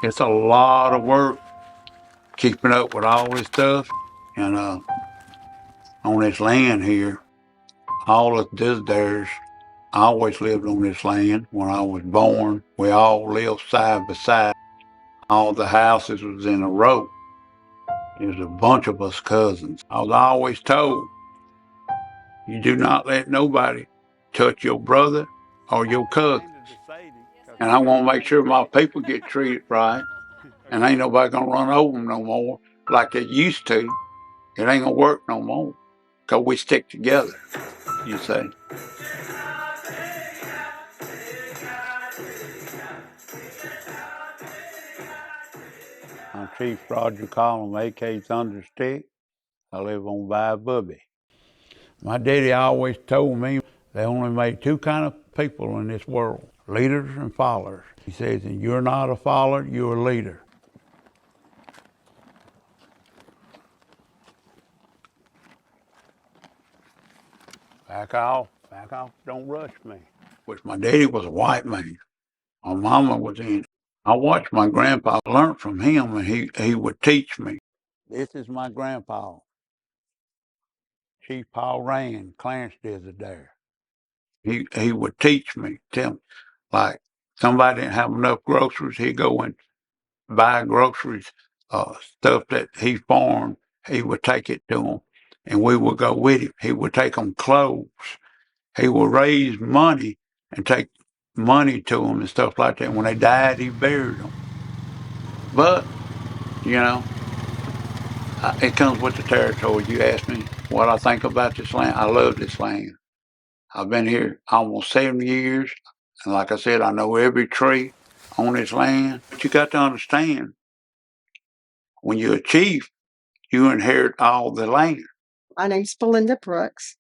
It's a lot of work keeping up with all this stuff. And on this land here, all of this there's, I always lived on this land. When I was born, we all lived side by side. All the houses was in a row. There's a bunch of us cousins. I was always told, you do not let nobody touch your brother or your cousin. And I want to make sure my people get treated right. And ain't nobody going to run over them no more like they used to. It ain't going to work no more because we stick together, you say. I'm Chief Rodger Collum, a.k.a. Thunderstick. I live on Bayou Bourbeaux. My daddy always told me they only made two kind of people in this world, leaders and followers. He says, and you're not a follower, you're a leader. Back off, don't rush me. Which my daddy was a white man. My mama was in. I watched my grandpa learn from him, and he would teach me. This is my grandpa, Chief Paul Rand, Clarence Desidere. He would teach me, tell me, like somebody didn't have enough groceries, he'd go and buy groceries, stuff that he farmed, he would take it to them, and we would go with him. He would take them clothes. He would raise money and take money to them and stuff like that. When they died, he buried them. But, you know, it comes with the territory. You ask me what I think about this land. I love this land. I've been here almost 70 years. And like I said, I know every tree on this land. But you got to understand, when you're a chief, you inherit all the land. My name's Belinda Brooks.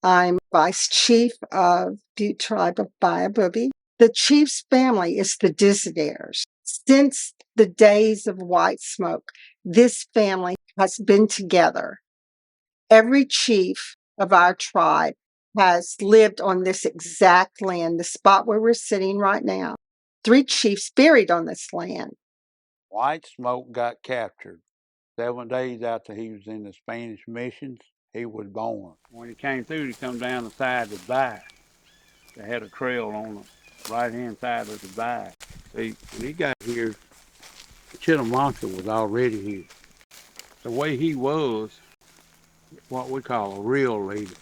I'm Vice Chief of Butte Tribe of Bayou Bourbeaux. The chief's family is the Desideres. Since the days of White Smoke, this family has been together. Every chief of our tribe has lived on this exact land, the spot where we're sitting right now. 3 chiefs buried on this land. White Smoke got captured 7 days after he was in the Spanish missions. He was born. When he came through, he come down the side of the bayou. They had a trail on the right-hand side of the bayou. See, when he got here, Chittimonte was already here. The way he was, what we call a real leader.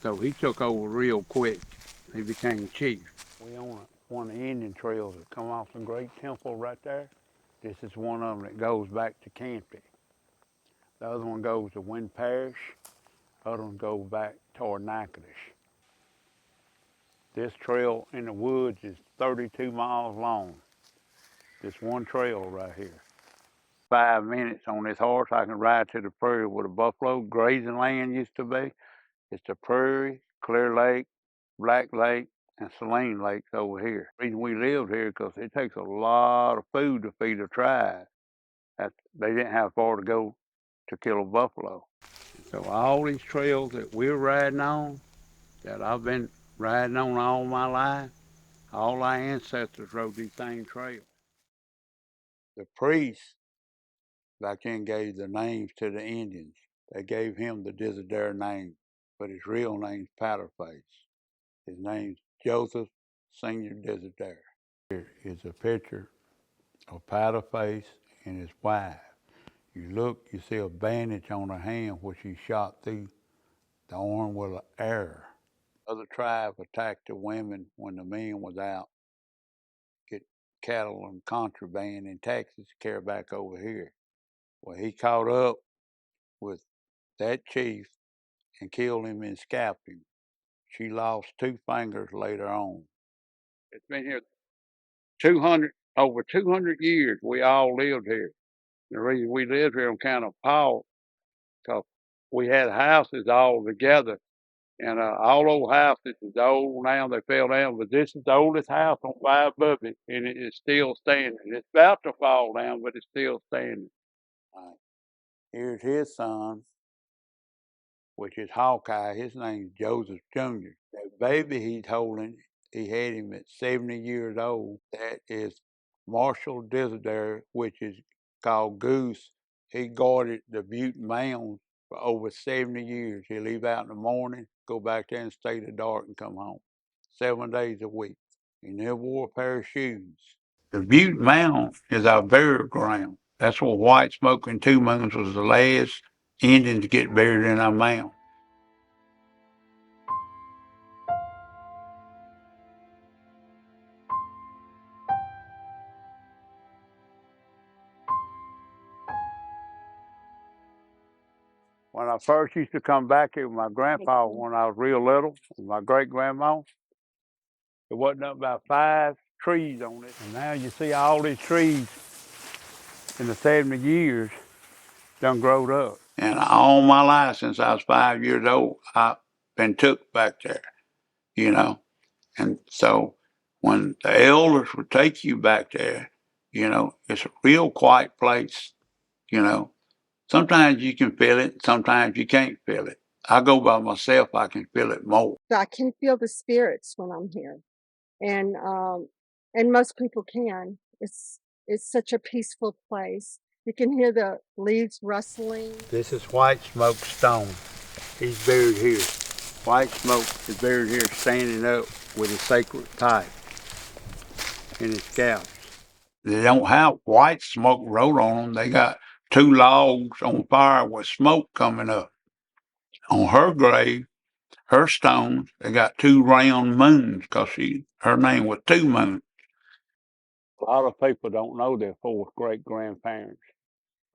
So he took over real quick. He became chief. We own one of the Indian trails that come off the Great Temple right there. This is one of them that goes back to Campy. The other one goes to Wind Parish. The other one goes back toward Natchitoches. This trail in the woods is 32 miles long. This one trail right here. 5 minutes on this horse, I can ride to the prairie where the buffalo grazing land used to be. It's the prairie, Clear Lake, Black Lake, and Saline Lakes over here. The reason we lived here because it takes a lot of food to feed a tribe. They didn't have far to go to kill a buffalo. So all these trails that we're riding on, that I've been riding on all my life, all our ancestors rode these same trails. The priests back then gave the names to the Indians. They gave him the Desidere name, but his real name's Powderface. His name's Joseph Senior Desidere. Here is a picture of Powderface and his wife. You look, you see a bandage on her hand where she shot through the arm with an arrow. Other tribe attacked the women when the men was out, get cattle and contraband in Texas, carry back over here. Well, he caught up with that chief and killed him and scalped him. She lost 2 fingers later on. It's been here over 200 years. We all lived here. The reason we lived here on kind of Paul, because we had houses all together. And all those houses is old now, they fell down, but this is the oldest house on Bayou Bourbeaux, and it is still standing. It's about to fall down, but it's still standing. Right. Here's his son, which is Hawkeye. His name's Joseph Jr. That baby he's holding, he had him at 70 years old. That is Marshall Desideri, which is called Goose, he guarded the Butte Mounds for over 70 years. He'd leave out in the morning, go back there and stay till dark and come home. 7 days a week. He never wore a pair of shoes. The Butte Mound is our burial ground. That's where White Smoke and Two Moons was the last Indians to get buried in our mound. When I first used to come back here with my grandpa when I was real little, with my great-grandma, there wasn't up about 5 trees on it. And now you see all these trees in the 70 years done growed up. And all my life since I was 5 years old, I've been took back there, you know. And so when the elders would take you back there, you know, it's a real quiet place, you know. Sometimes you can feel it, sometimes you can't feel it. I go by myself, I can feel it more. I can feel the spirits when I'm here, and most people can. It's such a peaceful place. You can hear the leaves rustling. This is White Smoke Stone. He's buried here. White Smoke is buried here standing up with his sacred pipe in his scalp. They don't have White Smoke wrote on them. They got 2 logs on fire with smoke coming up. On her grave, her stone, they got 2 round moons because her name was Two Moons. A lot of people don't know their 4th great-grandparents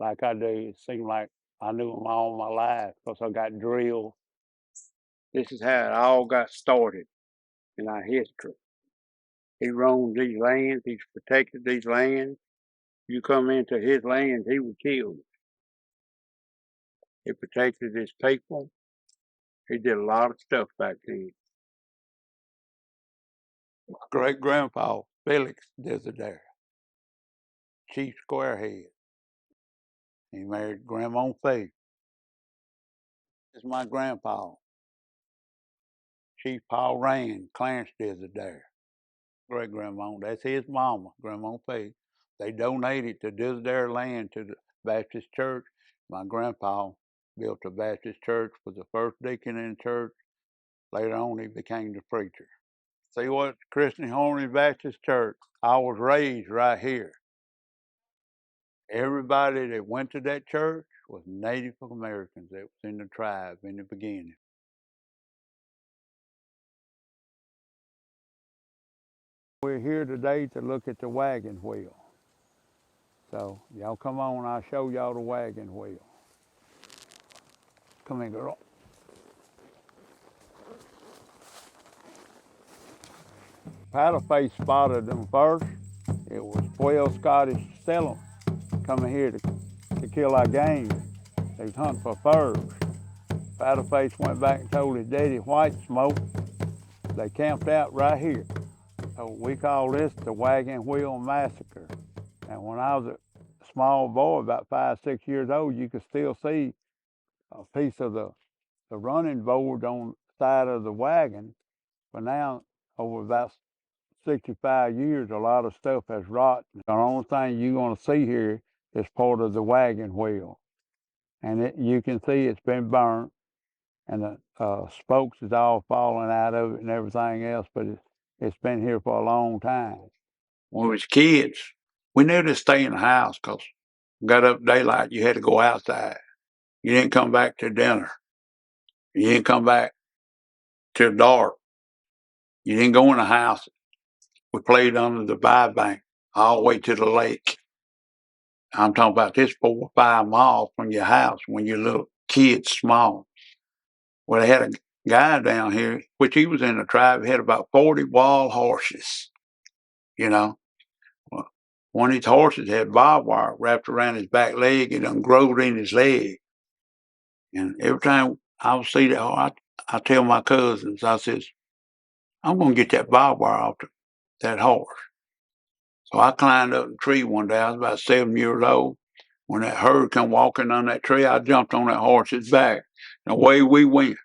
like I do. It seemed like I knew them all my life because I got drilled. This is how it all got started in our history. He roamed these lands. He's protected these lands. You come into his lands, he would kill you. He protected his people. He did a lot of stuff back then. My great-grandpa, Felix Desideri, Chief Squarehead. He married Grandma Faith. This is my grandpa, Chief Paul Rand, Clarence Desideri. Great-grandma, that's his mama, Grandma Faith. They donated the Desideri land to the Baptist church. My grandpa built a Baptist church, was the first deacon in the church. Later on, he became the preacher. See what? Christian Harmony Baptist Church. I was raised right here. Everybody that went to that church was Native Americans that was in the tribe in the beginning. We're here today to look at the wagon wheel. So y'all come on, I'll show y'all the wagon wheel. Come in, girl. Paddleface spotted them first. It was 12 Scottish settlers coming here to kill our game. They was hunting for furs. Paddleface went back and told his daddy, White Smoke. They camped out right here. So we call this the Wagon Wheel Massacre. And when I was a small boy, about 5, 6 years old, you could still see a piece of the running board on the side of the wagon. But now, over about 65 years, a lot of stuff has rotten. The only thing you're going to see here is part of the wagon wheel. And you can see it's been burnt, and the spokes is all falling out of it and everything else, but it's been here for a long time. When we was kids, we knew to stay in the house because got up daylight, you had to go outside. You didn't come back till dinner. You didn't come back till dark. You didn't go in the house. We played under the Bayou bank all the way to the lake. I'm talking about this 4 or 5 miles from your house when you're little kids, small. Well, they had a guy down here, which he was in the tribe, he had about 40 wild horses, you know. Well, one of his horses had barbed wire wrapped around his back leg. It done growed in his leg. And every time I would see that horse, I tell my cousins, I says, I'm going to get that barbed wire off that horse. So I climbed up the tree one day. I was about 7 years old. When that herd come walking on that tree, I jumped on that horse's back. And away we went.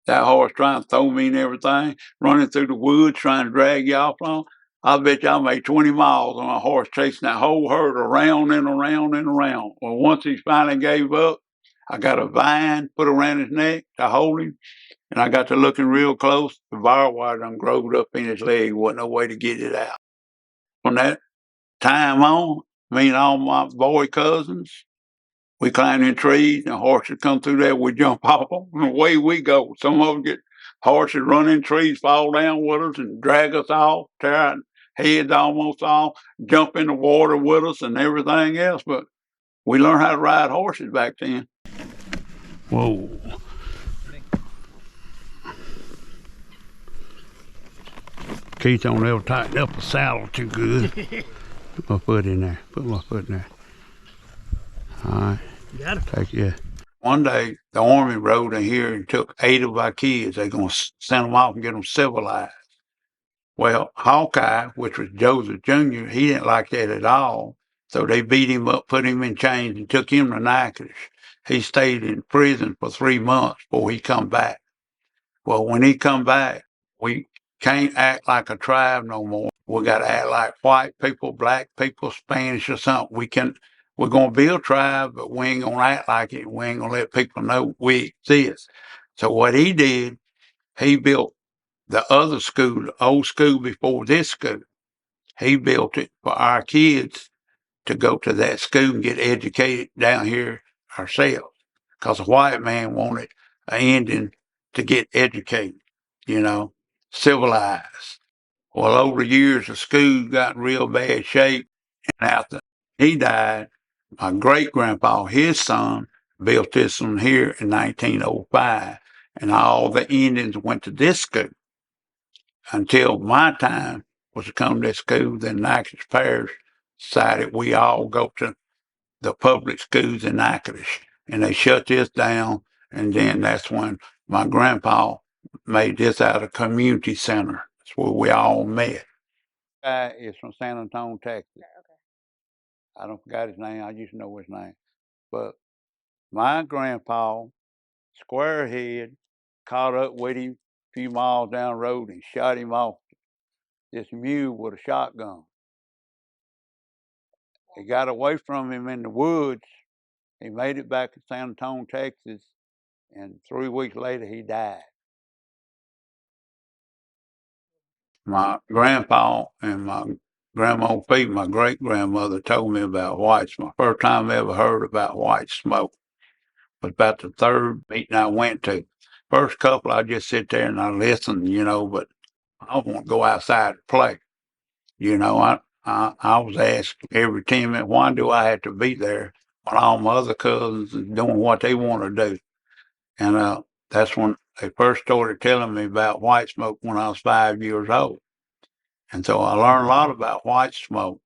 That horse trying to throw me and everything, running through the woods, trying to drag you off on. I bet you I made 20 miles on a horse chasing that whole herd around and around and around. Well, once he finally gave up, I got a vine put around his neck to hold him, and I got to looking real close. The barbed wire done growed up in his leg. Wasn't no way to get it out. From that time on, me and all my boy cousins, we climbed in trees, and horses come through there. We jump off them, and away we go. Some of them get horses run in trees, fall down with us, and drag us off, tear our heads almost off, jump in the water with us, and everything else. But we learned how to ride horses back then. Whoa. Keith don't ever tighten up a saddle too good. Put my foot in there. Put my foot in there. All right. You got it. Take it. One day, the Army rode in here and took 8 of our kids. They're going to send them off and get them civilized. Well, Hawkeye, which was Joseph Jr., he didn't like that at all. So they beat him up, put him in chains, and took him to Natchitoches. He stayed in prison for 3 months before he come back. Well, when he come back, we can't act like a tribe no more. We got to act like white people, black people, Spanish or something. We're going to be a tribe, but we ain't going to act like it. We ain't going to let people know we exist. So what he did, he built the other school, the old school before this school. He built it for our kids to go to that school and get educated down here ourselves. Because a white man wanted an Indian to get educated, civilized. Well, over the years, the school got in real bad shape. And after he died, my great-grandpa, his son, built this one here in 1905. And all the Indians went to this school until my time was to come to this school. Then Natchitoches Parish decided we all go to the public schools in Natchitoches. And they shut this down. And then that's when my grandpa made this out of community center. That's where we all met. Guy is from San Antonio, Texas. Okay. I don't forgot his name. I used to know his name. But my grandpa, square head, caught up with him a few miles down the road and shot him off this mule with a shotgun. He got away from him in the woods. He made it back to San Antonio, Texas, and 3 weeks later he died. My grandpa and my grandma Pete, my great-grandmother, told me about white smoke. First time I ever heard about white smoke was about the third meeting I went to. First couple, I just sit there and I listen, but I don't want to go outside to play. I was asked every 10 minutes, why do I have to be there when all my other cousins are doing what they want to do? And that's when they first started telling me about white smoke when I was 5 years old. And so I learned a lot about white smoke,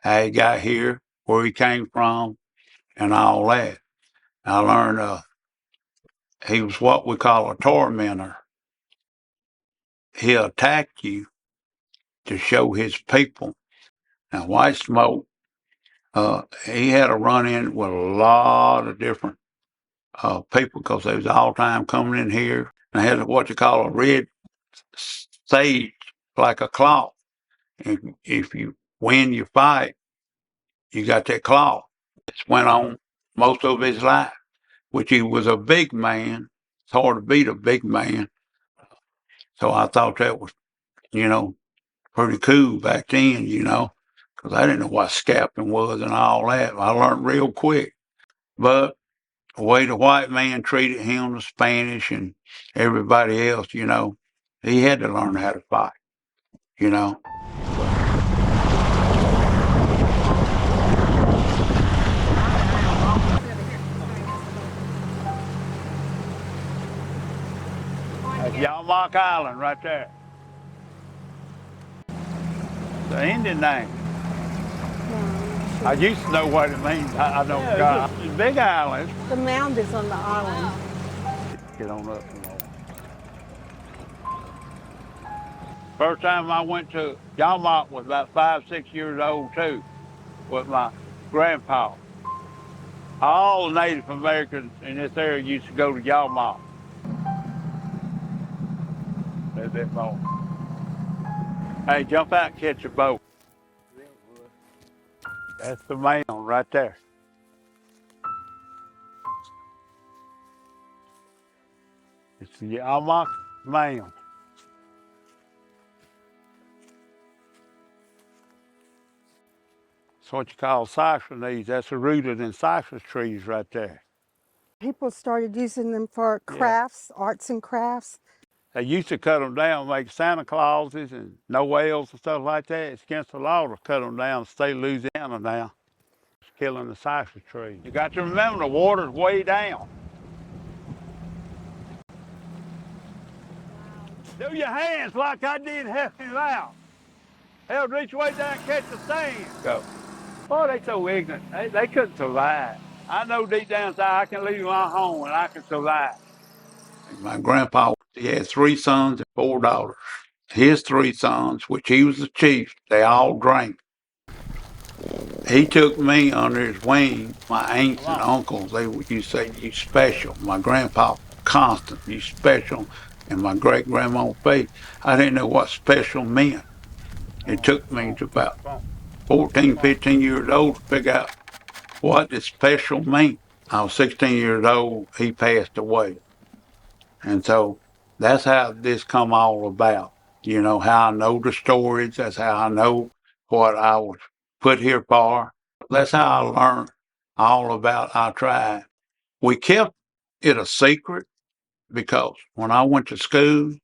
how he got here, where he came from, and all that. I learned he was what we call a tormentor. He'll attack you to show his people. Now, white smoke, he had a run-in with a lot of different people because they was all time coming in here. And they had what you call a red sage, like a cloth. And if you win your fight, you got that cloth. It's went on most of his life, which he was a big man. It's hard to beat a big man. So I thought that was, pretty cool back then, because I didn't know what scalping was and all that. I learned real quick. But the way the white man treated him, the Spanish and everybody else, he had to learn how to fight, That's Yalmock Island right there. The Indian name. I used to know what it means. I don't forgot. It's a big island. The mound is on the island. Get on up some more. First time I went to Yalmock was about 5, 6 years old too, with my grandpa. All the Native Americans in this area used to go to Yalmock. A little bit more. Hey, jump out and catch a boat. That's the mound right there. It's the Almach mound. It's what you call cypress. That's rooted in cypress trees right there. People started using them for Yeah. crafts, arts and crafts. They used to cut them down, make Santa Clauses and Noels and stuff like that. It's against the law to cut them down. State of Louisiana now. It's killing the cypress tree. You got to remember the water's way down. Do your hands like I did helping you out. Hell, reach way down and catch the sand. Go. Boy, they so ignorant. They couldn't survive. I know deep down inside I can leave my home and I can survive. My grandpa, he had 3 sons and 4 daughters. His 3 sons, which he was the chief, they all drank. He took me under his wing. My aunts and uncles, they would you say, you special. My grandpa, constant, you special. And my great-grandma, Faith, I didn't know what special meant. It took me to about 14, 15 years old to figure out what did special mean. I was 16 years old. He passed away. And so that's how this come all about. You know, how I know the stories. That's how I know what I was put here for. That's how I learned all about our tribe. We kept it a secret because when I went to school,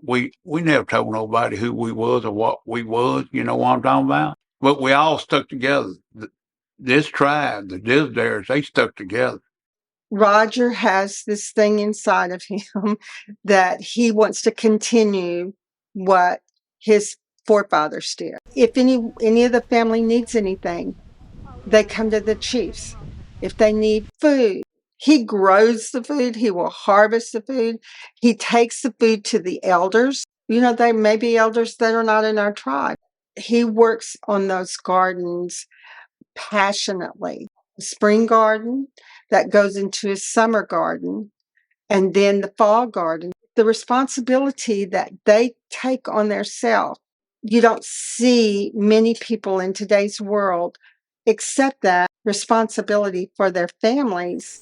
we never told nobody who we was or what we was. You know what I'm talking about? But we all stuck together. This tribe, the Disdares, they stuck together. Rodger has this thing inside of him that he wants to continue what his forefathers did. If any of the family needs anything, they come to the chiefs. If they need food, he grows the food, he will harvest the food, he takes the food to the elders. You know, they may be elders that are not in our tribe. He works on those gardens passionately. The spring garden that goes into his summer garden, and then the fall garden. The responsibility that they take on themselves. You don't see many people in today's world accept that responsibility for their families.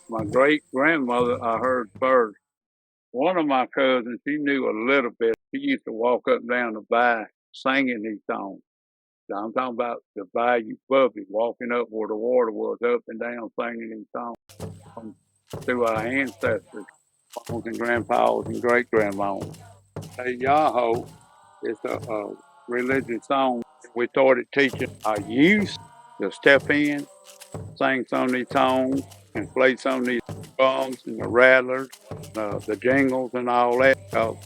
My great grandmother, I heard first. One of my cousins, she knew a little bit. She used to walk up and down the bayou singing these songs. I'm talking about the Bayou Bourbeaux, walking up where the water was, up and down singing these songs through our ancestors, moms and grandpas and great grandmas. Hey, Yahoo, it's a religious song. We started teaching our youth to step in, sing some of these songs, and play some of these drums and the rattlers, the jingles and all that.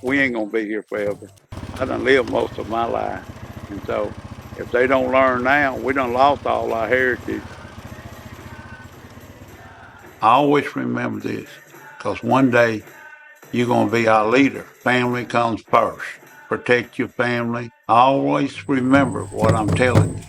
We ain't gonna be here forever. I done lived most of my life, and so if they don't learn now, we done lost all our heritage. I always remember this, because one day you're gonna be our leader. Family comes first. Protect your family. Always remember what I'm telling you.